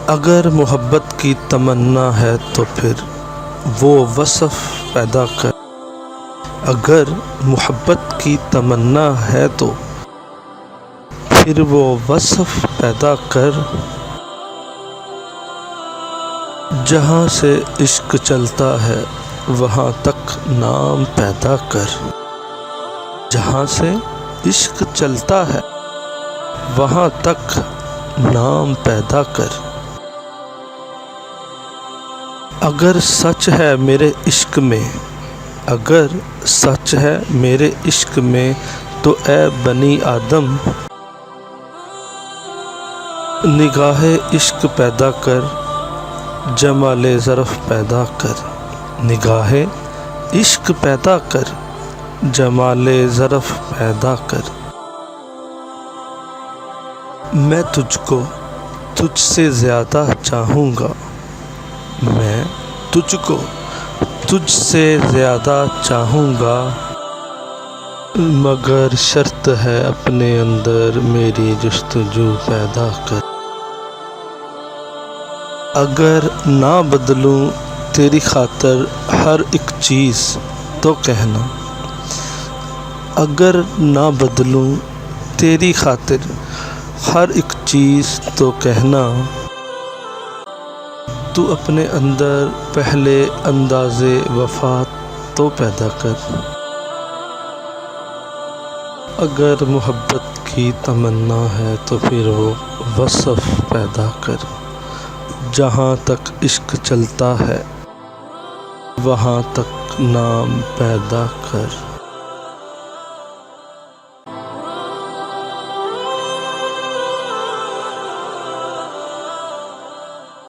اگر محبت کی تمنا ہے تو پھر وہ وصف پیدا کر۔ اگر محبت کی تمنا ہے تو پھر وہ وصف پیدا کر۔ جہاں سے عشق چلتا ہے وہاں تک نام پیدا کر۔ جہاں سے عشق چلتا ہے وہاں تک نام پیدا کر۔ اگر سچ ہے میرے عشق میں، اگر سچ ہے میرے عشق میں تو اے بنی آدم نگاہ عشق پیدا کر، جمال ظرف پیدا کر۔ نگاہ عشق پیدا کر، جمال ظرف پیدا کر۔ میں تجھ کو تجھ سے زیادہ چاہوں گا، میں تجھ کو تجھ سے زیادہ چاہوں گا، مگر شرط ہے اپنے اندر میری جستجو پیدا کر۔ اگر نہ بدلوں تیری خاطر ہر ایک چیز تو کہنا، اگر نہ بدلوں تیری خاطر ہر ایک چیز تو کہنا، تو اپنے اندر پہلے انداز وفا تو پیدا کر۔ اگر محبت کی تمنا ہے تو پھر وہ وصف پیدا کر۔ جہاں تک عشق چلتا ہے وہاں تک نام پیدا کر۔